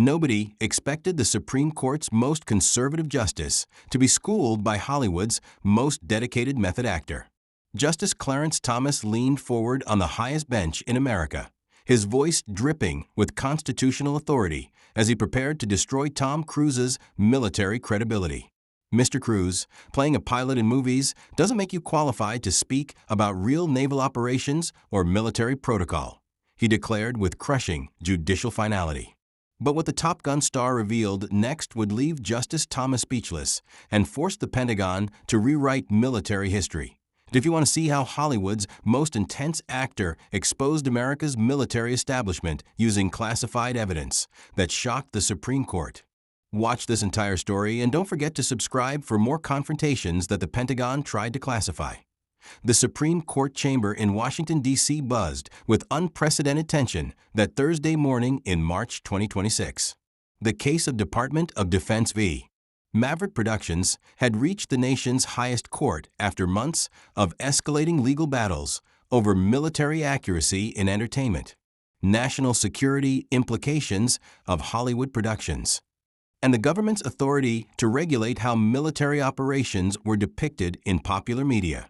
Nobody expected the Supreme Court's most conservative justice to be schooled by Hollywood's most dedicated method actor. Justice Clarence Thomas leaned forward on the highest bench in America, his voice dripping with constitutional authority as he prepared to destroy Tom Cruise's military credibility. Mr. Cruise, playing a pilot in movies doesn't make you qualified to speak about real naval operations or military protocol, he declared with crushing judicial finality. But what the Top Gun star revealed next would leave Justice Thomas speechless and force the Pentagon to rewrite military history. If you want to see how Hollywood's most intense actor exposed America's military establishment using classified evidence that shocked the Supreme Court, watch this entire story and don't forget to subscribe for more confrontations that the Pentagon tried to classify. The Supreme Court chamber in Washington, D.C. buzzed with unprecedented tension that Thursday morning in March 2026. The case of Department of Defense v. Maverick Productions had reached the nation's highest court after months of escalating legal battles over military accuracy in entertainment, national security implications of Hollywood productions, and the government's authority to regulate how military operations were depicted in popular media.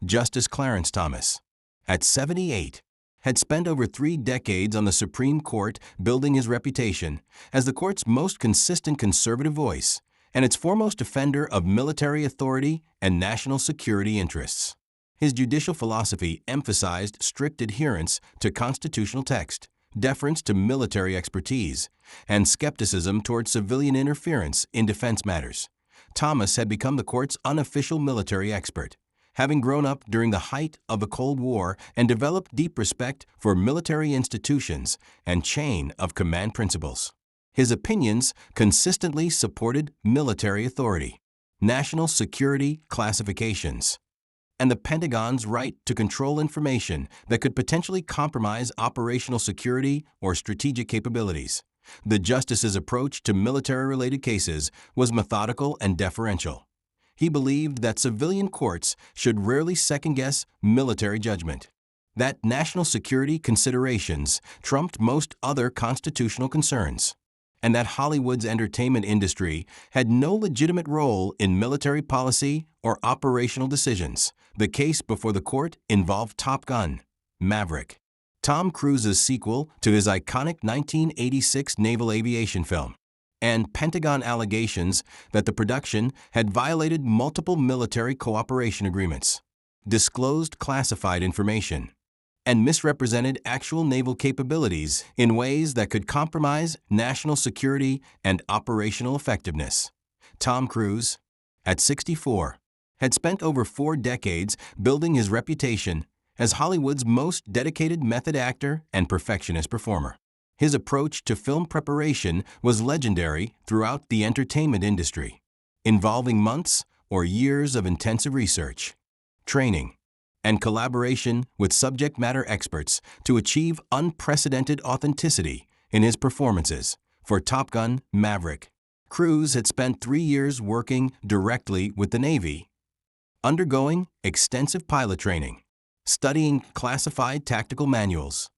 Justice Clarence Thomas, at 78, had spent over 3 decades on the Supreme Court building his reputation as the court's most consistent conservative voice and its foremost defender of military authority and national security interests. His judicial philosophy emphasized strict adherence to constitutional text, deference to military expertise, and skepticism toward civilian interference in defense matters. Thomas had become the court's unofficial military expert, having grown up during the height of the Cold War and developed deep respect for military institutions and chain of command principles. His opinions consistently supported military authority, national security classifications, and the Pentagon's right to control information that could potentially compromise operational security or strategic capabilities. The justice's approach to military-related cases was methodical and deferential. He believed that civilian courts should rarely second-guess military judgment, that national security considerations trumped most other constitutional concerns, and that Hollywood's entertainment industry had no legitimate role in military policy or operational decisions. The case before the court involved Top Gun, Maverick, Tom Cruise's sequel to his iconic 1986 naval aviation film, and Pentagon allegations that the production had violated multiple military cooperation agreements, disclosed classified information, and misrepresented actual naval capabilities in ways that could compromise national security and operational effectiveness. Tom Cruise, at 64, had spent over 4 decades building his reputation as Hollywood's most dedicated method actor and perfectionist performer. His approach to film preparation was legendary throughout the entertainment industry, involving months or years of intensive research, training, and collaboration with subject matter experts to achieve unprecedented authenticity in his performances. For Top Gun, Maverick, Cruise had spent 3 years working directly with the Navy, undergoing extensive pilot training, studying classified tactical manuals,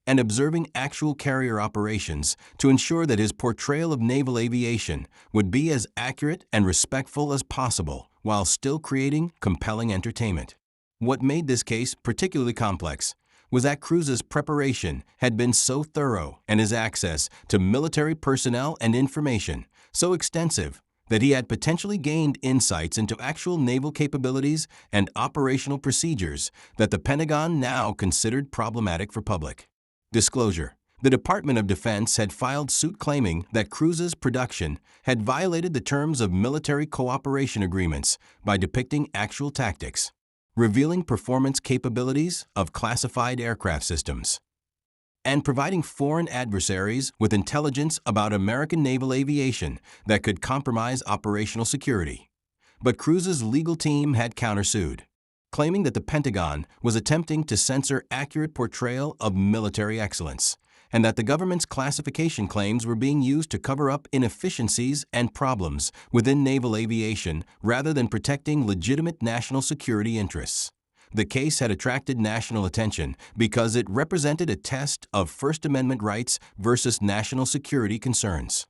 and observing actual carrier operations to ensure that his portrayal of naval aviation would be as accurate and respectful as possible while still creating compelling entertainment. What made this case particularly complex was that Cruise's preparation had been so thorough and his access to military personnel and information so extensive that he had potentially gained insights into actual naval capabilities and operational procedures that the Pentagon now considered problematic for public disclosure. The Department of Defense had filed suit claiming that Cruise's production had violated the terms of military cooperation agreements by depicting actual tactics, revealing performance capabilities of classified aircraft systems, and providing foreign adversaries with intelligence about American naval aviation that could compromise operational security. But Cruise's legal team had countersued, claiming that the Pentagon was attempting to censor accurate portrayal of military excellence, and that the government's classification claims were being used to cover up inefficiencies and problems within naval aviation rather than protecting legitimate national security interests. The case had attracted national attention because it represented a test of First Amendment rights versus national security concerns,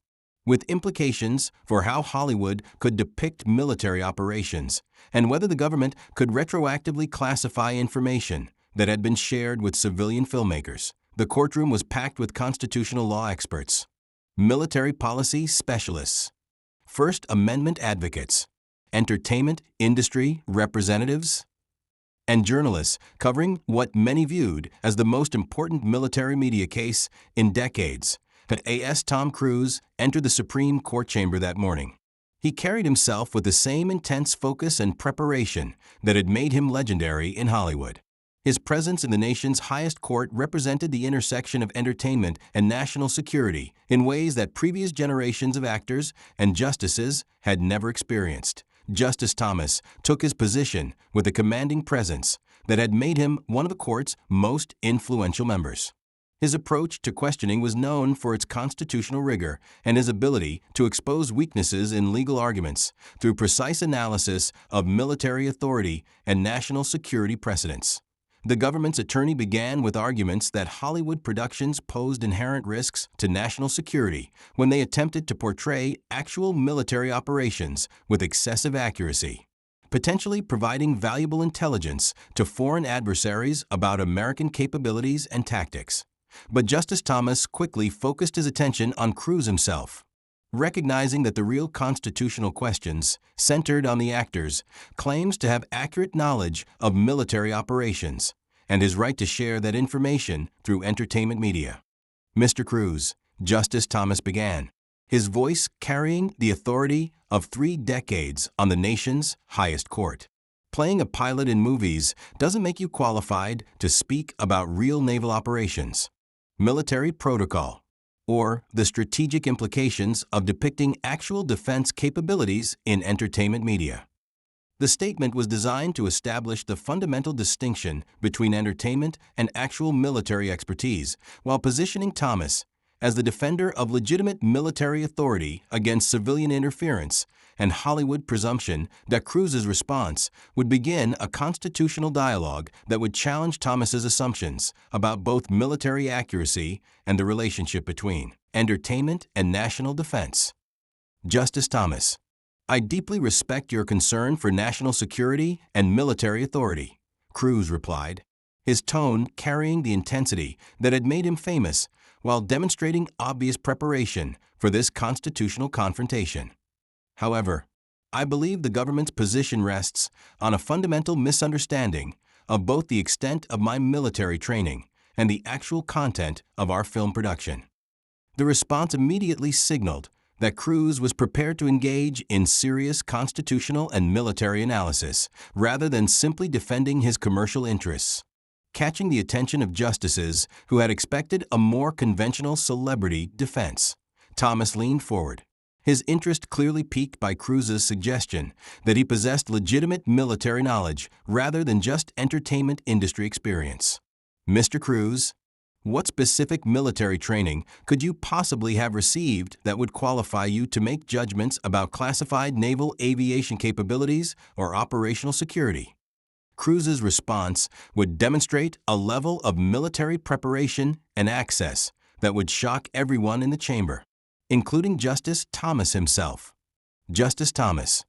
with implications for how Hollywood could depict military operations and whether the government could retroactively classify information that had been shared with civilian filmmakers. The courtroom was packed with constitutional law experts, military policy specialists, First Amendment advocates, entertainment industry representatives, and journalists covering what many viewed as the most important military media case in decades. As Tom Cruise entered the Supreme Court chamber that morning, he carried himself with the same intense focus and preparation that had made him legendary in Hollywood. His presence in the nation's highest court represented the intersection of entertainment and national security in ways that previous generations of actors and justices had never experienced. Justice Thomas took his position with a commanding presence that had made him one of the court's most influential members. His approach to questioning was known for its constitutional rigor and his ability to expose weaknesses in legal arguments through precise analysis of military authority and national security precedents. The government's attorney began with arguments that Hollywood productions posed inherent risks to national security when they attempted to portray actual military operations with excessive accuracy, potentially providing valuable intelligence to foreign adversaries about American capabilities and tactics. But Justice Thomas quickly focused his attention on Cruise himself, recognizing that the real constitutional questions centered on the actor's claims to have accurate knowledge of military operations and his right to share that information through entertainment media. Mr. Cruise, Justice Thomas began, his voice carrying the authority of 3 decades on the nation's highest court. Playing a pilot in movies doesn't make you qualified to speak about real naval operations, military protocol, or the strategic implications of depicting actual defense capabilities in entertainment media. The statement was designed to establish the fundamental distinction between entertainment and actual military expertise, while positioning Thomas as the defender of legitimate military authority against civilian interference and Hollywood presumption that Cruise's response would begin a constitutional dialogue that would challenge Thomas's assumptions about both military accuracy and the relationship between entertainment and national defense. Justice Thomas, I deeply respect your concern for national security and military authority, Cruise replied, his tone carrying the intensity that had made him famous while demonstrating obvious preparation for this constitutional confrontation. However, I believe the government's position rests on a fundamental misunderstanding of both the extent of my military training and the actual content of our film production. The response immediately signaled that Cruise was prepared to engage in serious constitutional and military analysis rather than simply defending his commercial interests. Catching the attention of justices who had expected a more conventional celebrity defense, Thomas leaned forward, his interest clearly piqued by Cruise's suggestion that he possessed legitimate military knowledge rather than just entertainment industry experience. Mr. Cruise, what specific military training could you possibly have received that would qualify you to make judgments about classified naval aviation capabilities or operational security? Cruise's response would demonstrate a level of military preparation and access that would shock everyone in the chamber, including Justice Thomas himself. Justice Thomas,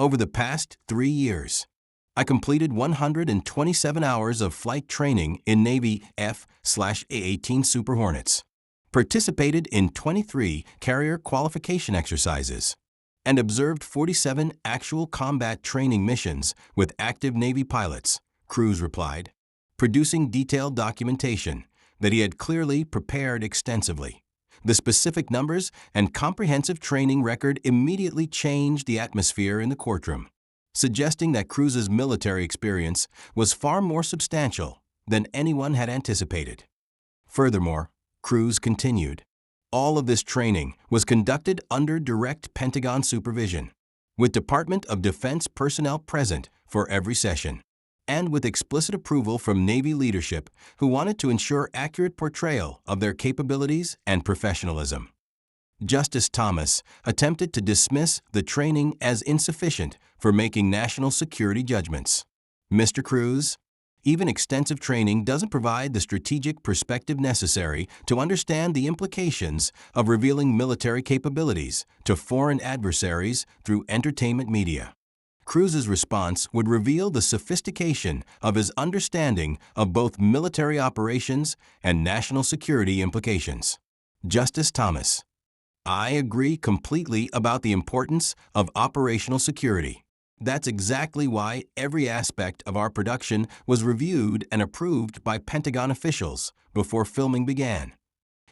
over the past 3 years, I completed 127 hours of flight training in Navy F/A-18 Super Hornets, participated in 23 carrier qualification exercises, and observed 47 actual combat training missions with active Navy pilots, Cruise replied, producing detailed documentation that he had clearly prepared extensively. The specific numbers and comprehensive training record immediately changed the atmosphere in the courtroom, suggesting that Cruise's military experience was far more substantial than anyone had anticipated. Furthermore, Cruise continued, all of this training was conducted under direct Pentagon supervision, with Department of Defense personnel present for every session, and with explicit approval from Navy leadership who wanted to ensure accurate portrayal of their capabilities and professionalism. Justice Thomas attempted to dismiss the training as insufficient for making national security judgments. Mr. Cruise, Even extensive training doesn't provide the strategic perspective necessary to understand the implications of revealing military capabilities to foreign adversaries through entertainment media. Cruz's response would reveal the sophistication of his understanding of both military operations and national security implications. Justice Thomas: I agree completely about the importance of operational security. That's exactly why every aspect of our production was reviewed and approved by Pentagon officials before filming began.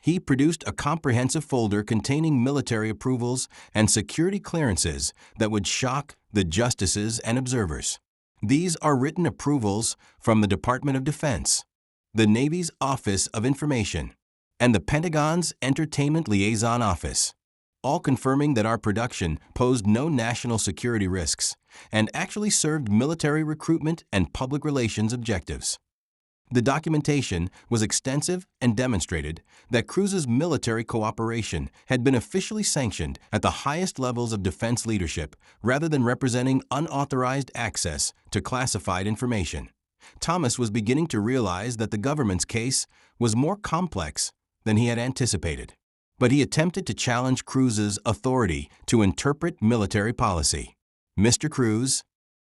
He produced a comprehensive folder containing military approvals and security clearances that would shock the justices and observers. These are written approvals from the Department of Defense, the Navy's Office of Information, and the Pentagon's Entertainment Liaison Office, all confirming that our production posed no national security risks and actually served military recruitment and public relations objectives. The documentation was extensive and demonstrated that Cruz's military cooperation had been officially sanctioned at the highest levels of defense leadership rather than representing unauthorized access to classified information. Thomas was beginning to realize that the government's case was more complex than he had anticipated. But he attempted to challenge Cruz's authority to interpret military policy. Mr. Cruz,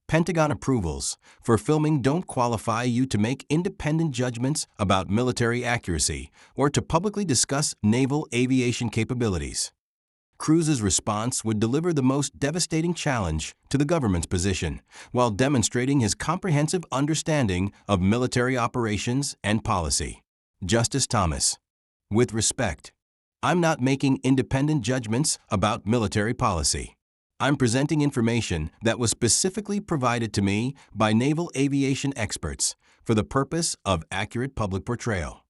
Pentagon approvals for filming don't qualify you to make independent judgments about military accuracy or to publicly discuss naval aviation capabilities. Cruz's response would deliver the most devastating challenge to the government's position, while demonstrating his comprehensive understanding of military operations and policy. Justice Thomas: with respect, I'm not making independent judgments about military policy. I'm presenting information that was specifically provided to me by naval aviation experts for the purpose of accurate public portrayal.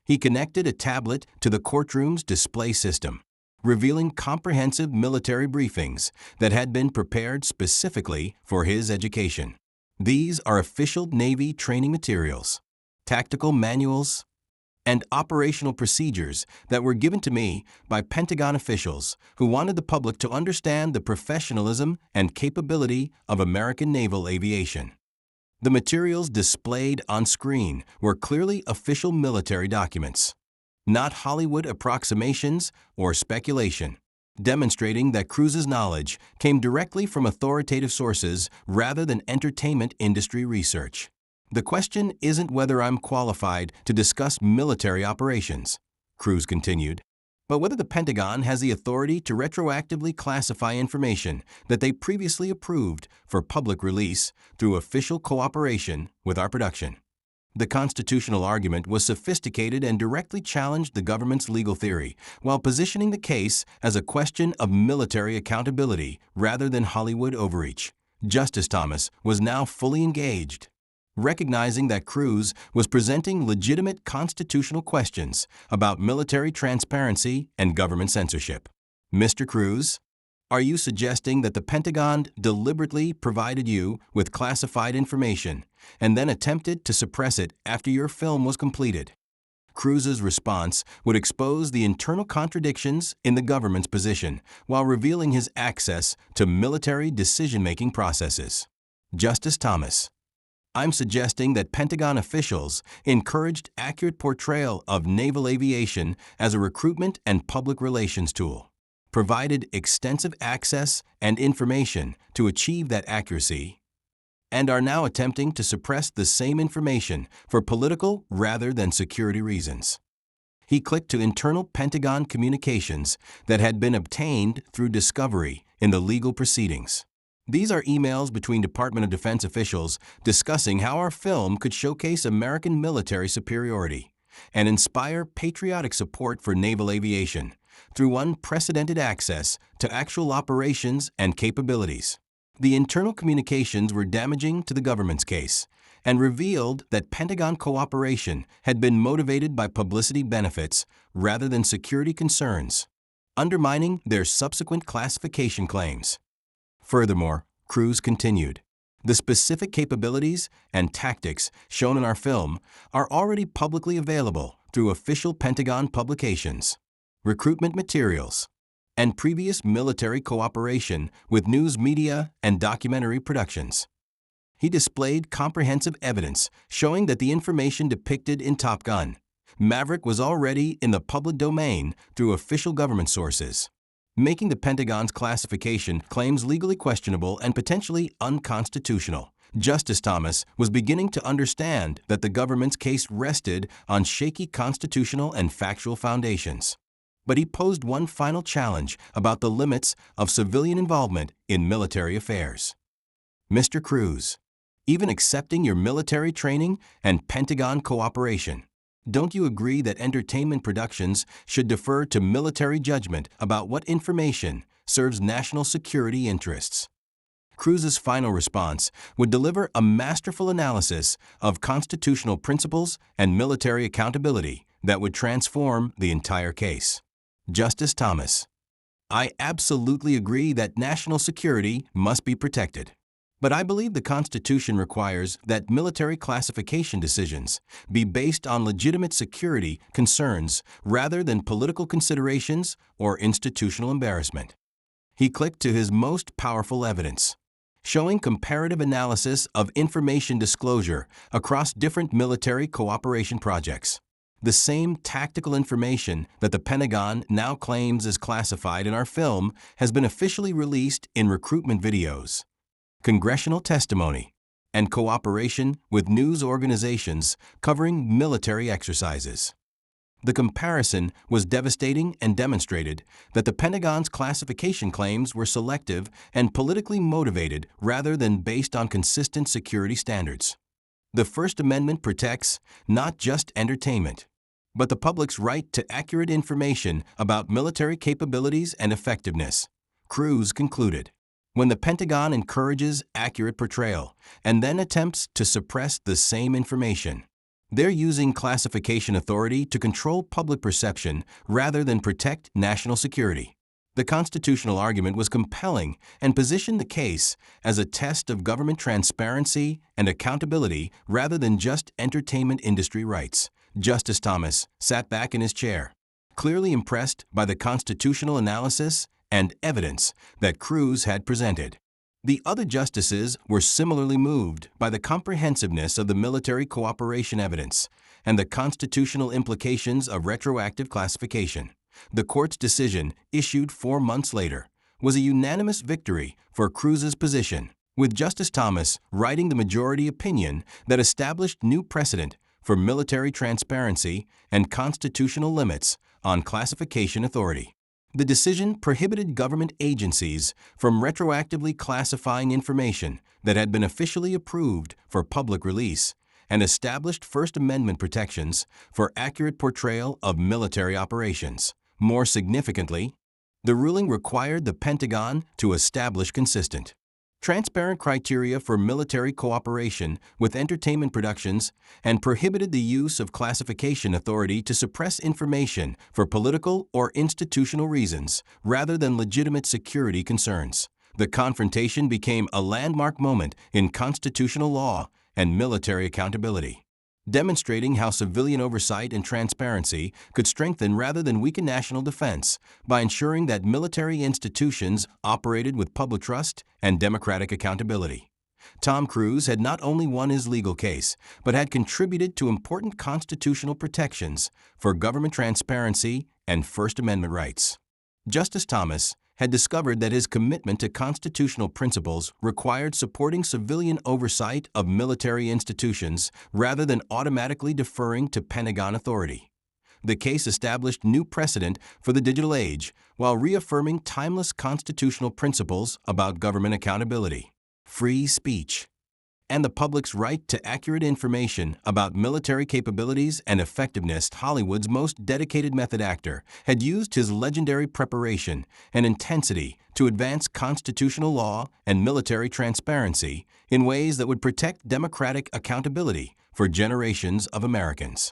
He connected a tablet to the courtroom's display system, revealing comprehensive military briefings that had been prepared specifically for his education. These are official Navy training materials, tactical manuals, and operational procedures that were given to me by Pentagon officials who wanted the public to understand the professionalism and capability of American naval aviation. The materials displayed on screen were clearly official military documents, not Hollywood approximations or speculation, demonstrating that Cruz's knowledge came directly from authoritative sources rather than entertainment industry research. The question isn't whether I'm qualified to discuss military operations, Cruz continued, but whether the Pentagon has the authority to retroactively classify information that they previously approved for public release through official cooperation with our production. The constitutional argument was sophisticated and directly challenged the government's legal theory, while positioning the case as a question of military accountability rather than Hollywood overreach. Justice Thomas was now fully engaged, recognizing that Cruz was presenting legitimate constitutional questions about military transparency and government censorship. Mr. Cruz, are you suggesting that the Pentagon deliberately provided you with classified information and then attempted to suppress it after your film was completed? Cruz's response would expose the internal contradictions in the government's position while revealing his access to military decision-making processes. Justice Thomas: I'm suggesting that Pentagon officials encouraged accurate portrayal of naval aviation as a recruitment and public relations tool, provided extensive access and information to achieve that accuracy, and are now attempting to suppress the same information for political rather than security reasons. He clicked to internal Pentagon communications that had been obtained through discovery in the legal proceedings. These are emails between Department of Defense officials discussing how our film could showcase American military superiority and inspire patriotic support for naval aviation through unprecedented access to actual operations and capabilities. The internal communications were damaging to the government's case and revealed that Pentagon cooperation had been motivated by publicity benefits rather than security concerns, undermining their subsequent classification claims. Furthermore, Cruz continued, the specific capabilities and tactics shown in our film are already publicly available through official Pentagon publications, recruitment materials, and previous military cooperation with news media and documentary productions. He displayed comprehensive evidence showing that the information depicted in Top Gun Maverick was already in the public domain through official government sources, making the Pentagon's classification claims legally questionable and potentially unconstitutional. Justice Thomas was beginning to understand that the government's case rested on shaky constitutional and factual foundations. But he posed one final challenge about the limits of civilian involvement in military affairs. Mr. Cruz, even accepting your military training and Pentagon cooperation, don't you agree that entertainment productions should defer to military judgment about what information serves national security interests? Cruz's final response would deliver a masterful analysis of constitutional principles and military accountability that would transform the entire case. Justice Thomas, I absolutely agree that national security must be protected. But I believe the Constitution requires that military classification decisions be based on legitimate security concerns rather than political considerations or institutional embarrassment. He clicked to his most powerful evidence, showing comparative analysis of information disclosure across different military cooperation projects. The same tactical information that the Pentagon now claims is classified in our film has been officially released in recruitment videos, congressional testimony, and cooperation with news organizations covering military exercises. The comparison was devastating and demonstrated that the Pentagon's classification claims were selective and politically motivated rather than based on consistent security standards. The First Amendment protects not just entertainment, but the public's right to accurate information about military capabilities and effectiveness. Cruz concluded, when the Pentagon encourages accurate portrayal and then attempts to suppress the same information, they're using classification authority to control public perception rather than protect national security. The constitutional argument was compelling and positioned the case as a test of government transparency and accountability rather than just entertainment industry rights. Justice Thomas sat back in his chair, clearly impressed by the constitutional analysis and evidence that Cruz had presented. The other justices were similarly moved by the comprehensiveness of the military cooperation evidence and the constitutional implications of retroactive classification. The court's decision, issued 4 months later, was a unanimous victory for Cruz's position, with Justice Thomas writing the majority opinion that established new precedent for military transparency and constitutional limits on classification authority. The decision prohibited government agencies from retroactively classifying information that had been officially approved for public release and established First Amendment protections for accurate portrayal of military operations. More significantly, the ruling required the Pentagon to establish consistent, transparent criteria for military cooperation with entertainment productions and prohibited the use of classification authority to suppress information for political or institutional reasons rather than legitimate security concerns. The confrontation became a landmark moment in constitutional law and military accountability, demonstrating how civilian oversight and transparency could strengthen rather than weaken national defense by ensuring that military institutions operated with public trust and democratic accountability. Tom Cruise had not only won his legal case, but had contributed to important constitutional protections for government transparency and First Amendment rights. Justice Thomas had discovered that his commitment to constitutional principles required supporting civilian oversight of military institutions rather than automatically deferring to Pentagon authority. The case established new precedent for the digital age while reaffirming timeless constitutional principles about government accountability, free speech, and the public's right to accurate information about military capabilities and effectiveness. Hollywood's most dedicated method actor had used his legendary preparation and intensity to advance constitutional law and military transparency in ways that would protect democratic accountability for generations of Americans.